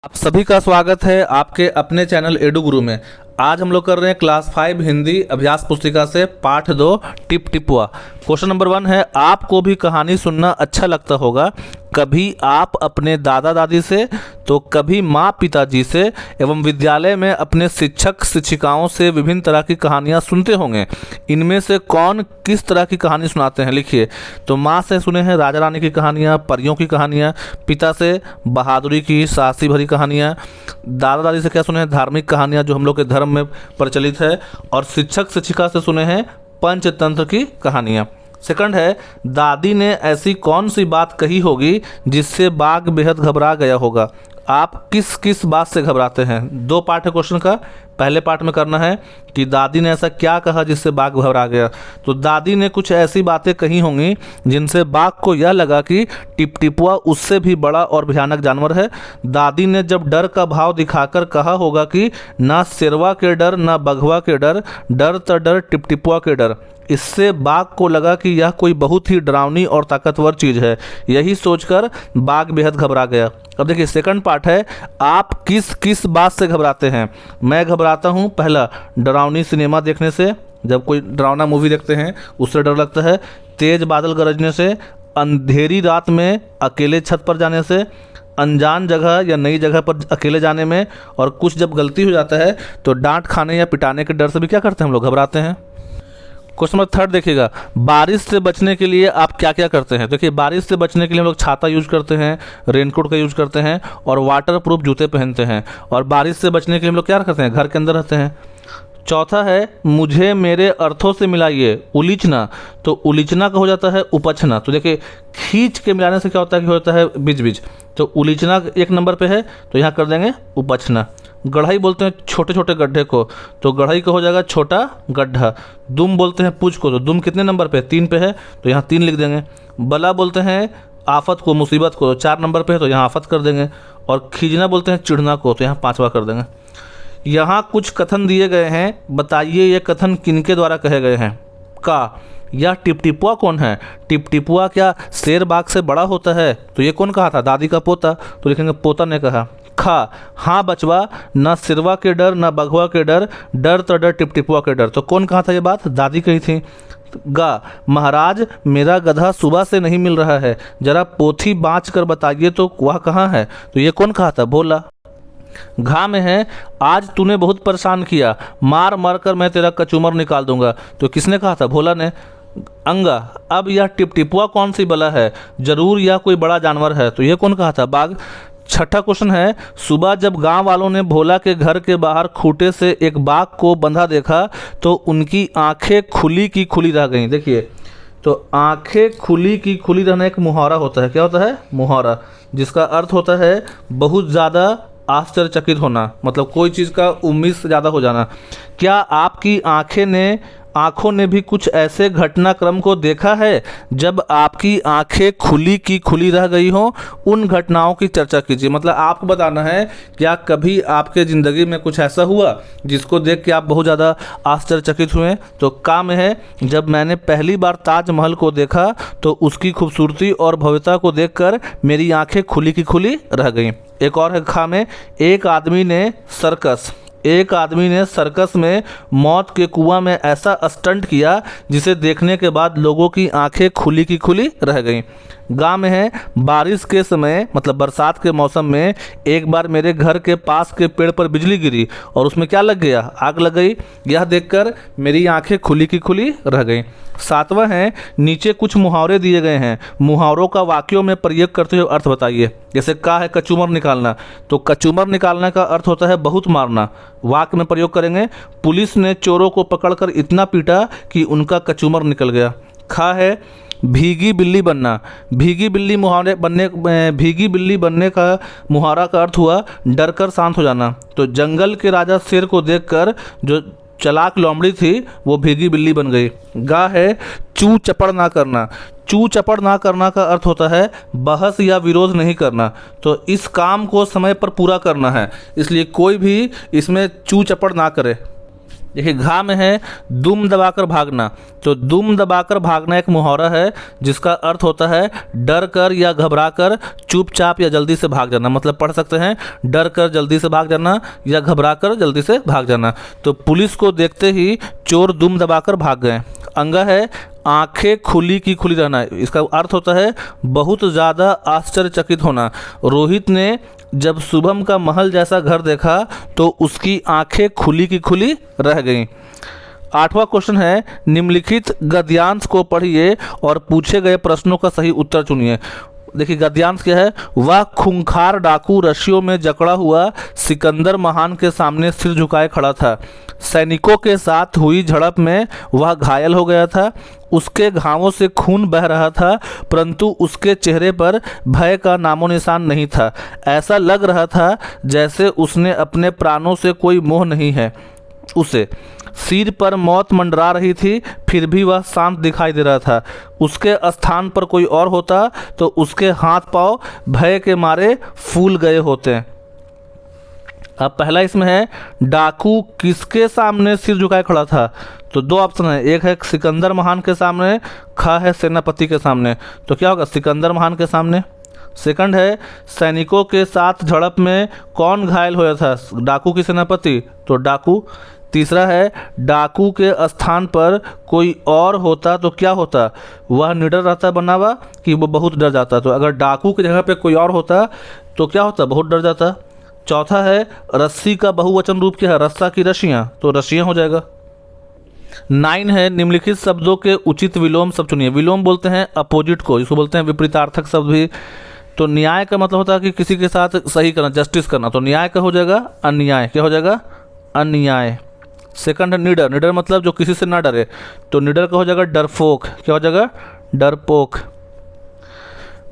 आप सभी का स्वागत है आपके अपने चैनल एडू गुरु में। आज हम लोग कर रहे हैं क्लास 5 हिंदी अभ्यास पुस्तिका से पाठ 2 टिप टिपुआ। क्वेश्चन नंबर 1 है, आपको भी कहानी सुनना अच्छा लगता होगा। कभी आप अपने दादा दादी से तो कभी माँ पिताजी से एवं विद्यालय में अपने शिक्षक शिक्षिकाओं से विभिन्न तरह की कहानियाँ सुनते होंगे। इनमें से कौन किस तरह की कहानी सुनाते हैं, लिखिए। तो माँ से सुने हैं राजा रानी की कहानियाँ, परियों की कहानियाँ। पिता से बहादुरी की साहसी भरी कहानियाँ। दादा दादी से क्या सुने हैं, धार्मिक कहानियाँ जो हम लोग के धर्म में प्रचलित है। और शिक्षक शिक्षिका से सुने हैं पंचतंत्र की कहानियाँ। सेकंड है, दादी ने ऐसी कौन सी बात कही होगी जिससे बाघ बेहद घबरा गया होगा। आप किस किस बात से घबराते हैं। 2 पार्ट है क्वेश्चन का। पहले पार्ट में करना है कि दादी ने ऐसा क्या कहा जिससे बाघ घबरा गया। तो दादी ने कुछ ऐसी बातें कही होंगी जिनसे बाघ को यह लगा कि टिपटिपुआ उससे भी बड़ा और भयानक जानवर है। दादी ने जब डर का भाव दिखाकर कहा होगा कि ना शेरवा के डर ना बघवा के डर, डर त डर टिपटिपुआ के डर। इससे बाघ को लगा कि यह कोई बहुत ही डरावनी और ताकतवर चीज़ है। यही सोचकर बाघ बेहद घबरा गया। अब देखिए सेकंड पार्ट है, आप किस किस बात से घबराते हैं। मैं घबराता हूँ, पहला, डरावनी सिनेमा देखने से। जब कोई डरावना मूवी देखते हैं उससे डर लगता है। तेज बादल गरजने से, अंधेरी रात में अकेले छत पर जाने से, अनजान जगह या नई जगह पर अकेले जाने में, और कुछ जब गलती हो जाता है तो डांट खाने या पिटाने के डर से भी क्या करते हैं हम लोग, घबराते हैं। क्वेश्चन नंबर 3 देखिएगा, बारिश से बचने के लिए आप क्या क्या करते हैं। देखिए बारिश से बचने के लिए हम लोग छाता यूज करते हैं, रेनकोट का यूज करते हैं और वाटर प्रूफ जूते पहनते हैं। और बारिश से बचने के लिए हम लोग क्या करते हैं, घर के अंदर रहते हैं। चौथा है, मुझे मेरे अर्थों से मिलाइए। उलीचना, तो उलीचना का हो जाता है उपछना। तो देखिए खींच के मिलाने से क्या होता है कि होता है बीच बीच। तो उलीचना 1 नंबर पे है, तो यहाँ कर देंगे उपछना। गढ़ाई बोलते हैं छोटे छोटे गड्ढे को, तो गढ़ाई का हो जाएगा छोटा गड्ढा। दुम बोलते हैं पूछ को, तो दुम कितने नंबर पे, 3 पे है, तो यहाँ 3 लिख देंगे। बला बोलते हैं आफत को, मुसीबत को, तो 4 नंबर पे है, तो यहाँ आफत कर देंगे। और खींचना बोलते हैं चिढ़ना को, तो यहाँ 5वां कर देंगे। यहाँ कुछ कथन दिए गए हैं, बताइए ये कथन किनके द्वारा कहे गए हैं। का, यह टिपटिपुआ कौन है। टिपटिपुआ क्या शेर बाघ से बड़ा होता है। तो ये कौन कहा था, दादी का पोता, तो लिखेंगे पोता ने कहा। खा, हाँ बचवा, न सिरवा के डर न बघवा के डर, डर तो डर टिपटिपुआ के डर। तो कौन कहा था ये बात, दादी कही थी। गा, महाराज मेरा गधा सुबह से नहीं मिल रहा है, जरा पोथी बाँच कर बताइए तो वह कहाँ है। तो ये कौन कहा था, भोला। घा में है, आज तूने बहुत परेशान किया, मार मार कर मैं तेरा कचूमर निकाल दूंगा। तो किसने कहा था, भोला ने। अंगा, अब यह टिपटिपुआ कौन सी बला है, जरूर यह कोई बड़ा जानवर है। तो यह कौन कहा था, बाघ। छठा क्वेश्चन है, सुबह जब गांव वालों ने भोला के घर के बाहर खूंटे से एक बाघ को बंधा देखा तो उनकी आंखें खुली की खुली रह गईं। देखिए तो आंखें खुली की खुली रहना एक मुहावरा होता है। क्या होता है, मुहावरा, जिसका अर्थ होता है बहुत ज़्यादा आश्चर्यचकित होना, मतलब कोई चीज़ का उम्मीद से ज़्यादा हो जाना। क्या आपकी आंखों ने भी कुछ ऐसे घटनाक्रम को देखा है जब आपकी आंखें खुली की खुली रह गई हो। उन घटनाओं की चर्चा कीजिए। मतलब आपको बताना है क्या कभी आपके ज़िंदगी में कुछ ऐसा हुआ जिसको देख के आप बहुत ज़्यादा आश्चर्यचकित हुए। तो का में है, जब मैंने पहली बार ताजमहल को देखा तो उसकी खूबसूरती और भव्यता को देखकर मेरी आंखें खुली की खुली रह गईं। एक और है खा में, एक आदमी ने सर्कस में मौत के कुआं में ऐसा स्टंट किया जिसे देखने के बाद लोगों की आंखें खुली की खुली रह गईं। गाँव में है, बारिश के समय मतलब बरसात के मौसम में एक बार मेरे घर के पास के पेड़ पर बिजली गिरी और उसमें क्या लग गया, आग लग गई। यह देखकर मेरी आंखें खुली की खुली रह गईं। 7वां है, नीचे कुछ मुहावरे दिए गए हैं, मुहावरों का वाक्यों में प्रयोग करते हुए अर्थ बताइए। जैसे का है कचूमर निकालना, तो कचूमर निकालने का अर्थ होता है बहुत मारना। वाक्य में प्रयोग करेंगे, पुलिस ने चोरों को पकड़कर इतना पीटा कि उनका कचूमर निकल गया। खा है, भीगी बिल्ली बनना। भीगी बिल्ली बनने का मुहावरा का अर्थ हुआ डरकर शांत हो जाना। तो जंगल के राजा शेर को देखकर जो चालाक लोमड़ी थी वो भीगी बिल्ली बन गई। गा है, चू चपड़ ना करना। चू चपड़ ना करना का अर्थ होता है बहस या विरोध नहीं करना। तो इस काम को समय पर पूरा करना है, इसलिए कोई भी इसमें चू चपड़ ना करे। देखिए घा में है दुम दबाकर भागना, तो दुम दबाकर भागना एक मुहावरा है जिसका अर्थ होता है डर कर या घबरा कर चुपचाप या जल्दी से भाग जाना। मतलब पढ़ सकते हैं डर कर जल्दी से भाग जाना या घबरा कर जल्दी से भाग जाना। तो पुलिस को देखते ही चोर दुम दबाकर भाग गए। अंगा है आंखें खुली की खुली रहना, इसका अर्थ होता है बहुत ज़्यादा आश्चर्यचकित होना। रोहित ने जब शुभम का महल जैसा घर देखा तो उसकी आंखें खुली की खुली रह गईं। 8वां क्वेश्चन है निम्नलिखित गद्यांश को पढ़िए और पूछे गए प्रश्नों का सही उत्तर चुनिए। देखिए गद्यांश क्या है, वह खूंखार डाकू रस्सियों में जकड़ा हुआ सिकंदर महान के सामने सिर झुकाए खड़ा था। सैनिकों के साथ हुई झड़प में वह घायल हो गया था। उसके घावों से खून बह रहा था परंतु उसके चेहरे पर भय का नामो निशान नहीं था। ऐसा लग रहा था जैसे उसने अपने प्राणों से कोई मोह नहीं है। उसे सिर पर मौत मंडरा रही थी फिर भी वह शांत दिखाई दे रहा था। उसके स्थान पर कोई और होता तो उसके हाथ पांव भय के मारे फूल गए होते। अब पहला इसमें है डाकू किसके सामने सिर झुकाए खड़ा था, तो दो ऑप्शन है, एक है सिकंदर महान के सामने, खा है सेनापति के सामने। तो क्या होगा सिकंदर महान के सामने। सेकंड है सैनिकों के साथ झड़प में कौन घायल हुआ था, डाकू की सेनापति, तो डाकू। तीसरा है डाकू के स्थान पर कोई और होता तो क्या होता, वह निडर रहता बना हुआ कि वो बहुत डर जाता। तो अगर डाकू की जगह पे कोई और होता तो क्या होता, बहुत डर जाता। चौथा है रस्सी का बहुवचन रूप क्या है, रस्सा की रस्सियाँ, तो रस्सियाँ हो जाएगा। 9 है निम्नलिखित शब्दों के उचित विलोम शब्द चुनिए। विलोम बोलते हैं अपोजिट को, जिसको बोलते हैं विपरीतार्थक शब्द भी। तो न्याय का मतलब होता है कि किसी के साथ सही करना, जस्टिस करना, तो न्याय का हो जाएगा अन्याय। क्या हो जाएगा, अन्याय। सेकंड है निडर, निडर मतलब जो किसी से ना डरे, तो निडर का हो जाएगा डरपोक। क्या हो जाएगा, डरपोक।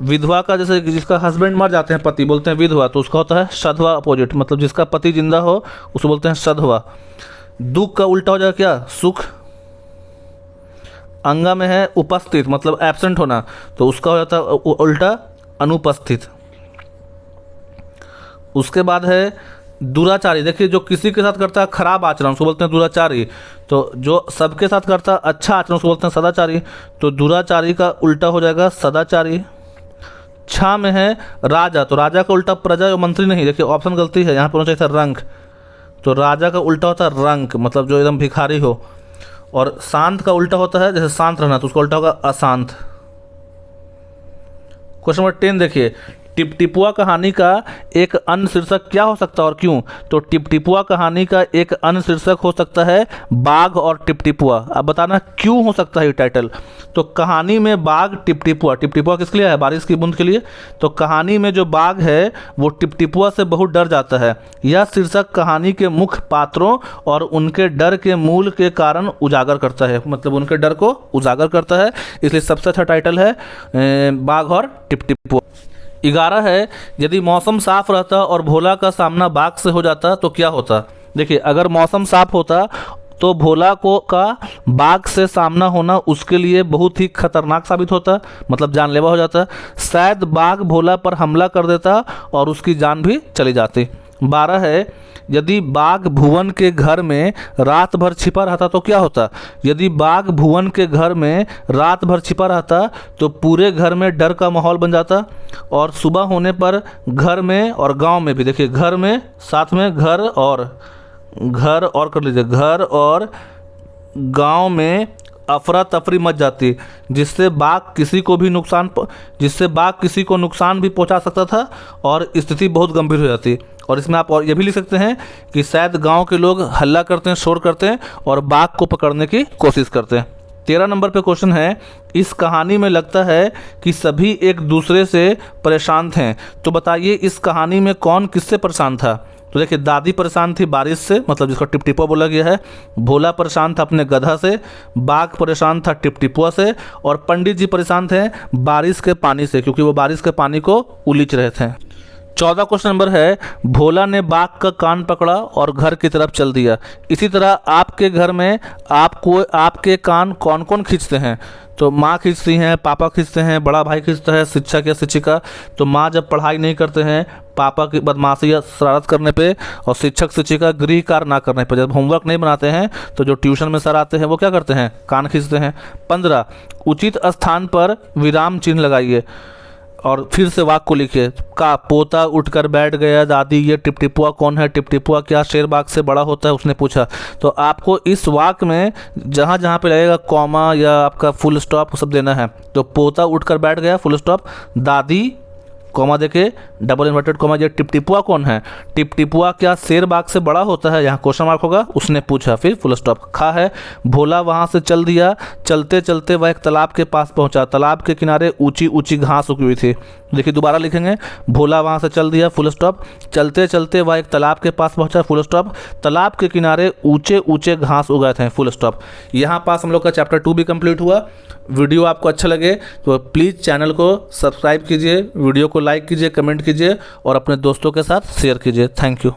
विधवा का जैसे जिसका हस्बैंड मर जाते हैं पति, बोलते हैं विधवा, तो उसका होता है सधवा अपोजिट, मतलब जिसका पति जिंदा हो उसको बोलते हैं सधवा। दुख का उल्टा हो जाएगा क्या, सुख। अंगा में है उपस्थित मतलब एब्सेंट होना, तो उसका हो जाता है उल्टा अनुपस्थित। उसके बाद है दुराचारी, देखिए जो किसी के साथ करता है खराब आचरण उसको बोलते हैं दुराचारी, तो जो सबके साथ करता है अच्छा आचरण उसको बोलते हैं सदाचारी, तो दुराचारी का उल्टा हो जाएगा सदाचारी। 6 में है राजा, तो राजा का उल्टा प्रजा या मंत्री नहीं, देखिए ऑप्शन गलती है, यहाँ पर होना चाहिए था रंक, तो राजा का उल्टा होता है रंक मतलब जो एकदम भिखारी हो। और शांत का उल्टा होता है जैसे शांत रहना, तो उसका उल्टा होगा अशांत। क्वेश्चन नंबर 10 देखिए, टिपटिपुआ कहानी का एक अन्य शीर्षक क्या हो सकता है और क्यों, तो टिपटिपुआ कहानी का एक अन्य शीर्षक हो सकता है बाघ और टिपटिपुआ। अब बताना क्यों हो सकता है ये टाइटल। तो कहानी में बाघ टिपटिपुआ, टिपटिपुआ किसके लिए है, बारिश की बूंद के लिए, तो कहानी में जो बाघ है वो टिपटिपुआ से बहुत डर जाता है। यह शीर्षक कहानी के मुख्य पात्रों और उनके डर के मूल के कारण उजागर करता है, मतलब उनके डर को उजागर करता है, इसलिए सबसे अच्छा टाइटल है बाघ और टिपटिपुआ। 11 है यदि मौसम साफ रहता और भोला का सामना बाघ से हो जाता तो क्या होता। देखिए अगर मौसम साफ होता तो भोला को का बाघ से सामना होना उसके लिए बहुत ही खतरनाक साबित होता, मतलब जानलेवा हो जाता। शायद बाघ भोला पर हमला कर देता और उसकी जान भी चली जाती। 12 है यदि बाघ भुवन के घर में रात भर छिपा रहता तो क्या होता। यदि बाघ भुवन के घर में रात भर छिपा रहता तो पूरे घर में डर का माहौल बन जाता और सुबह होने पर घर में और गांव में भी, देखिए घर में साथ में घर और कर लीजिए, घर और गांव में अफरा तफरी मच जाती जिससे बाघ किसी को नुकसान भी पहुंचा सकता था और स्थिति बहुत गंभीर हो जाती। और इसमें आप और ये भी लिख सकते हैं कि शायद गांव के लोग हल्ला करते हैं, शोर करते हैं और बाघ को पकड़ने की कोशिश करते हैं। 13 नंबर पे क्वेश्चन है, इस कहानी में लगता है कि सभी एक दूसरे से परेशान थे, तो बताइए इस कहानी में कौन किससे परेशान था। तो देखिए दादी परेशान थी बारिश से, मतलब जिसको टिपटिपुआ बोला गया है। भोला परेशान था अपने गधा से। बाघ परेशान था टिपटिपुआ से। और पंडित जी परेशान थे बारिश के पानी से, क्योंकि वो बारिश के पानी को उलीच रहे थे। 14 क्वेश्चन नंबर है, भोला ने बाघ का कान पकड़ा और घर की तरफ चल दिया। इसी तरह आपके घर में आपके कान कौन कौन खींचते हैं। तो माँ खींचती हैं, पापा खींचते हैं, बड़ा भाई खींचता है, शिक्षक या शिक्षिका। तो माँ जब पढ़ाई नहीं करते हैं पापा की बदमाशी या शरारत करने पे, और शिक्षक शिक्षिका गृह कार्य ना करने पे, जब होमवर्क नहीं बनाते हैं तो जो ट्यूशन में सर आते हैं वो क्या करते हैं, कान खींचते हैं। 15, उचित स्थान पर विराम चिन्ह लगाइए और फिर से वाक्य को लिखिए। का पोता उठकर बैठ गया, दादी ये टिपटिपुआ कौन है, टिपटिपुआ क्या शेर बाघ से बड़ा होता है, उसने पूछा। तो आपको इस वाक्य में जहाँ जहाँ पे लगेगा कॉमा या आपका फुल स्टॉप सब देना है। तो पोता उठकर बैठ गया, फुल स्टॉप, दादी कॉमा देके डबल इन्वर्टेड कॉमा, ये टिपटिपुआ कौन है, टिपटिपुआ क्या शेर बाघ से बड़ा होता है, यहाँ क्वेश्चन मार्क होगा, उसने पूछा, फिर फुल स्टॉप। खा है, भोला वहाँ से चल दिया, चलते चलते वह एक तालाब के पास पहुँचा, तालाब के किनारे ऊंची ऊंची घास उगी हुई थी। देखिए दोबारा लिखेंगे, भोला वहाँ से चल दिया, फुल स्टॉप, चलते चलते वह एक तालाब के पास पहुँचा, फुल स्टॉप, तालाब के किनारे ऊंचे ऊंचे घास उगाए थे, फुल स्टॉप। यहाँ पास हम लोग का चैप्टर 2 भी कंप्लीट हुआ। वीडियो आपको अच्छा लगे तो प्लीज़ चैनल को सब्सक्राइब कीजिए, वीडियो को लाइक कीजिए, कमेंट कीजिए और अपने दोस्तों के साथ शेयर कीजिए। Thank you.